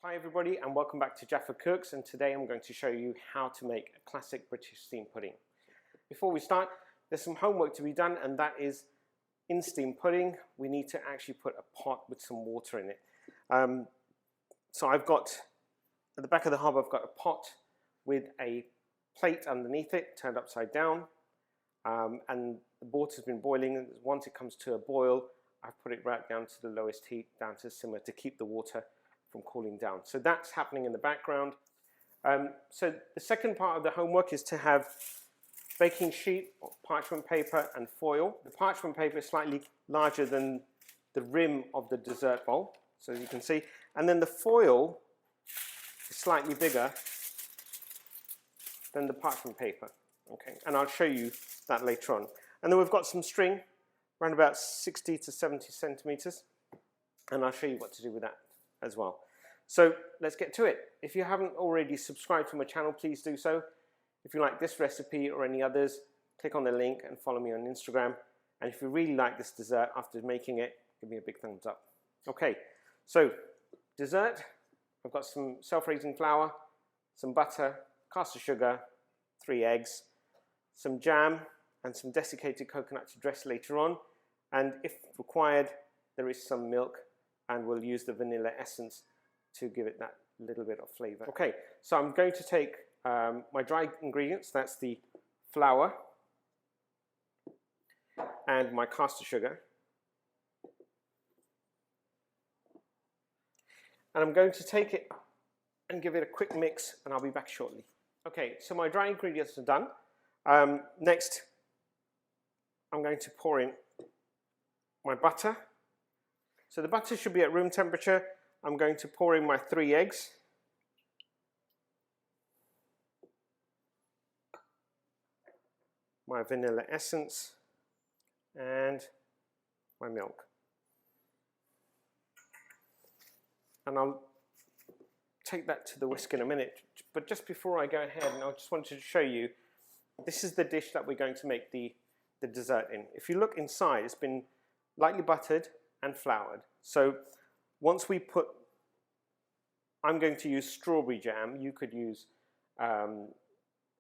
Hi everybody and welcome back to Jaffa Cooks, and today I'm going to show you how to make a classic British steamed pudding. Before we start, there's some homework to be done, and that is in steamed pudding we need to actually put a pot with some water in it. So I've got, at the back of the hob, I've got a pot with a plate underneath it turned upside down, and the water's been boiling. Once it comes to a boil, I've put it right down to the lowest heat, down to simmer, to keep the water from cooling down. So that's happening in the background. So the second part of the homework is to have baking sheet, parchment paper and foil. The parchment paper is slightly larger than the rim of the dessert bowl, so as you can see. And then the foil is slightly bigger than the parchment paper. Okay, and I'll show you that later on. And then we've got some string, around about 60 to 70 centimeters. And I'll show you what to do with that as well. So let's get to it. If you haven't already subscribed to my channel, please do so. If you like this recipe or any others, click on the link and follow me on Instagram. And if you really like this dessert after making it, give me a big thumbs up. Okay, so dessert, I've got some self-raising flour, some butter, caster sugar, 3 eggs, some jam and some desiccated coconut to dress later on. And if required, there is some milk, and we'll use the vanilla essence to give it that little bit of flavor. Okay, so I'm going to take my dry ingredients, that's the flour and my caster sugar, and I'm going to take it and give it a quick mix, and I'll be back shortly. Okay, so my dry ingredients are done. Next, I'm going to pour in my butter. So the butter should be at room temperature. I'm going to pour in my 3 eggs. My vanilla essence and my milk. And I'll take that to the whisk in a minute. But just before I go ahead, and I just wanted to show you, this is the dish that we're going to make the dessert in. If you look inside, it's been lightly buttered and floured. So once we put, I'm going to use strawberry jam. You could use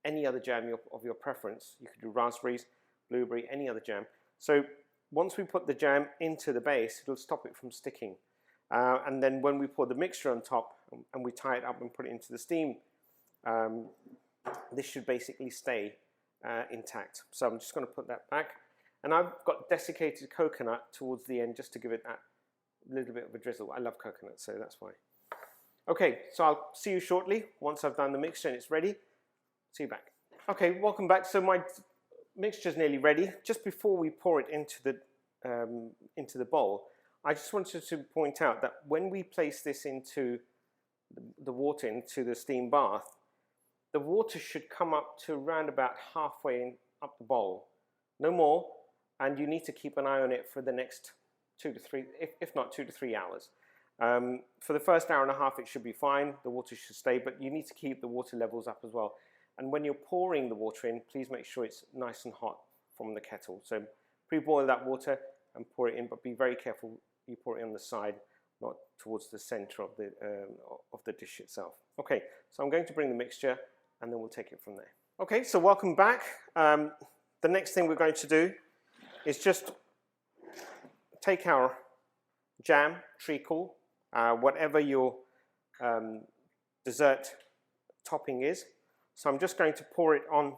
any other jam of your preference. You could do raspberries, blueberry, any other jam. So once we put the jam into the base, it'll stop it from sticking. And then when we pour the mixture on top and we tie it up and put it into the steam, this should basically stay intact. So I'm just going to put that back. And I've got desiccated coconut towards the end just to give it that little bit of a drizzle. I love coconut, so that's why. Okay, so I'll see you shortly once I've done the mixture and it's ready. See you back. Okay, welcome back. So my mixture's nearly ready. Just before we pour it into the bowl, I just wanted to point out that when we place this into the water, into the steam bath, the water should come up to around about halfway up the bowl. No more. And you need to keep an eye on it for the next 2 to 3, if not 2 to 3 hours. For the first hour and a half, it should be fine. The water should stay, but you need to keep the water levels up as well. And when you're pouring the water in, please make sure it's nice and hot from the kettle. So pre-boil that water and pour it in, but be very careful you pour it on the side, not towards the center of the dish itself. Okay, so I'm going to bring the mixture, and then we'll take it from there. Okay, so welcome back. The next thing we're going to do is just take our jam, treacle, whatever your dessert topping is. So I'm just going to pour it on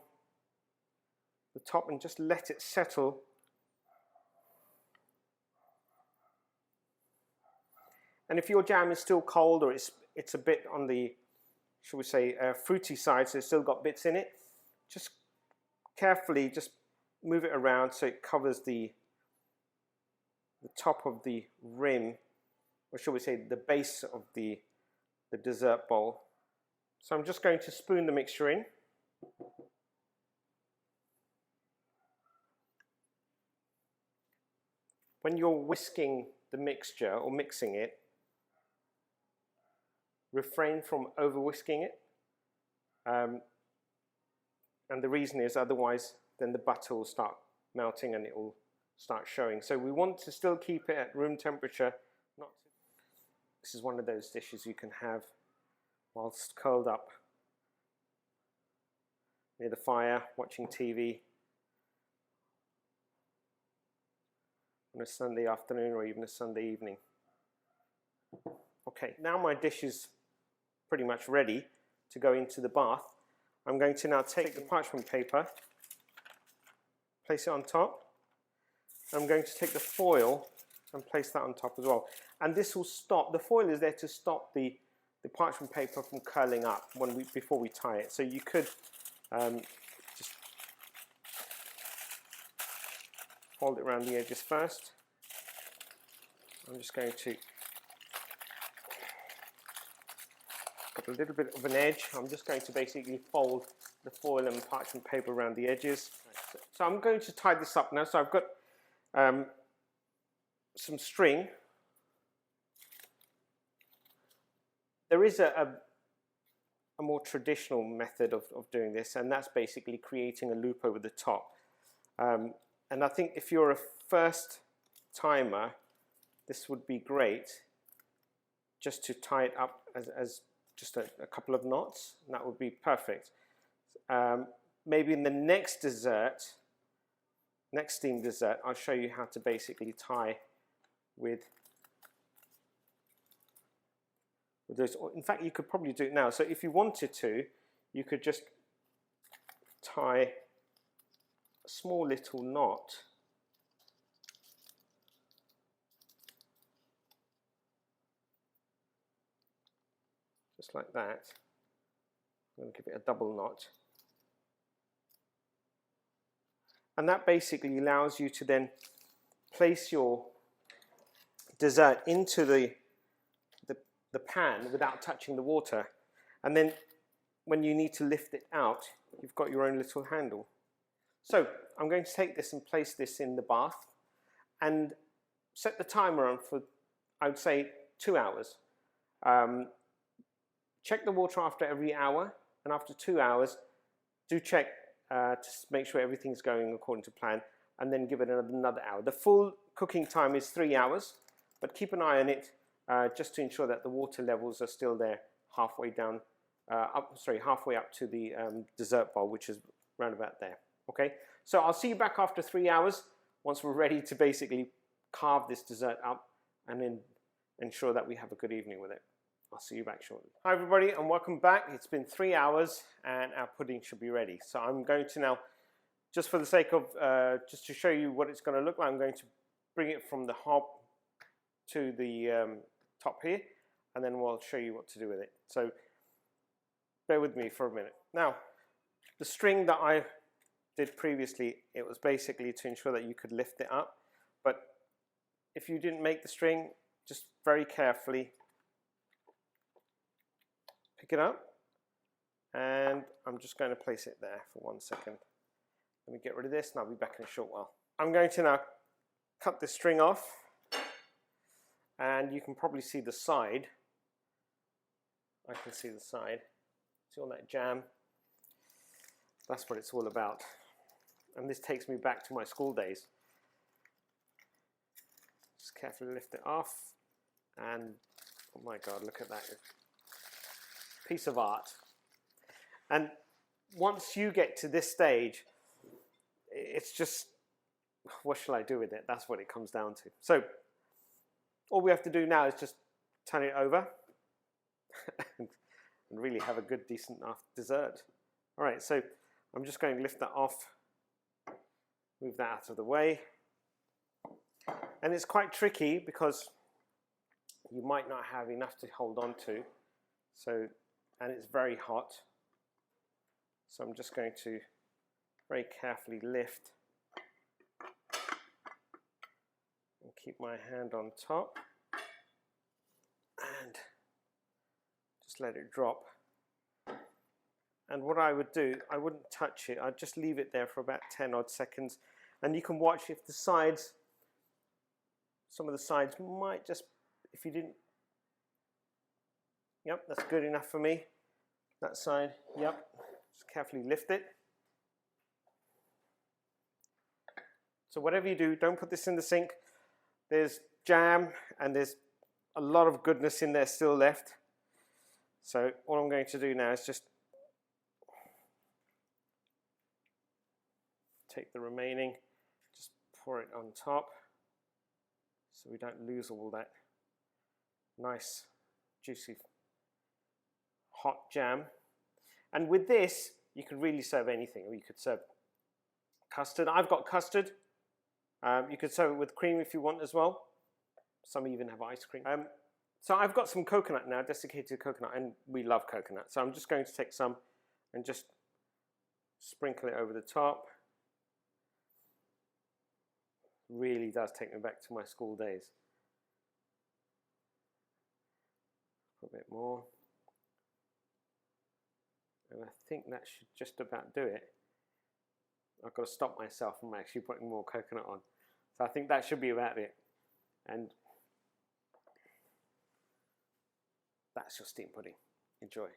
the top and just let it settle. And if your jam is still cold, or it's a bit on the, shall we say, fruity side, so it's still got bits in it, just carefully just move it around so it covers the top of the rim, or shall we say the base of the dessert bowl. So I'm just going to spoon the mixture in. When you're whisking the mixture or mixing it, refrain from over whisking it. And the reason is otherwise then the butter will start melting and it will start showing. So we want to still keep it at room temperature. This is one of those dishes you can have whilst curled up near the fire, watching TV on a Sunday afternoon or even a Sunday evening. Okay, now my dish is pretty much ready to go into the bath. I'm going to now take the parchment paper, place it on top. I'm going to take the foil and place that on top as well. And this will stop, the foil is there to stop the parchment paper from curling up before we tie it. So you could just fold it around the edges first. I'm just going to got a little bit of an edge. I'm just going to basically fold the foil and parchment paper around the edges. So I'm going to tie this up now. So I've got some string. There is a more traditional method of doing this, and that's basically creating a loop over the top. And I think if you're a first timer, this would be great just to tie it up as just a couple of knots, and that would be perfect. Maybe in the next steamed dessert, I'll show you how to basically tie with those. In fact, you could probably do it now. So if you wanted to, you could just tie a small little knot just like that. I'm going to give it a double knot. And that basically allows you to then place your dessert into the pan without touching the water. And then when you need to lift it out, you've got your own little handle. So I'm going to take this and place this in the bath and set the timer on for, I would say, 2 hours. Check the water after every hour, and after 2 hours, do check to make sure everything's going according to plan, and then give it another hour. The full cooking time is 3 hours, but keep an eye on it just to ensure that the water levels are still there halfway down, halfway up to the dessert bowl, which is round about there. Okay, so I'll see you back after 3 hours once we're ready to basically carve this dessert up and then ensure that we have a good evening with it. I'll see you back shortly. Hi everybody and welcome back. It's been 3 hours and our pudding should be ready. So I'm going to now, just for the sake of, just to show you what it's going to look like, I'm going to bring it from the hob to the top here, and then we'll show you what to do with it. So bear with me for a minute. Now, the string that I did previously, it was basically to ensure that you could lift it up. But if you didn't make the string, just very carefully pick it up, and I'm just going to place it there for 1 second. Let me get rid of this and I'll be back in a short while. I'm going to now cut this string off, and you can probably see the side. I can see the side. See all that jam? That's what it's all about. And this takes me back to my school days. Just carefully lift it off, and oh my God, look at that. Piece of art. And once you get to this stage, it's just, what shall I do with it? That's what it comes down to. So all we have to do now is just turn it over and really have a good, decent dessert. All right, so I'm just going to lift that off, move that out of the way. And it's quite tricky because you might not have enough to hold on to. So, and it's very hot. So I'm just going to very carefully lift and keep my hand on top and just let it drop. And what I would do, I wouldn't touch it, I'd just leave it there for about 10 odd seconds, and you can watch if the sides, some of the sides might just, if you didn't, yep, that's good enough for me. That side, yep, just carefully lift it. So whatever you do, don't put this in the sink. There's jam and there's a lot of goodness in there still left. So all I'm going to do now is just take the remaining, just pour it on top so we don't lose all that nice juicy hot jam. And with this you could really serve anything, or you could serve custard. I've got custard. You could serve it with cream if you want as well. Some even have ice cream. So I've got some coconut now, desiccated coconut, and we love coconut. So I'm just going to take some and just sprinkle it over the top. Really does take me back to my school days. A bit more. And I think that should just about do it. I've got to stop myself from actually putting more coconut on. So I think that should be about it. And that's your steamed pudding. Enjoy.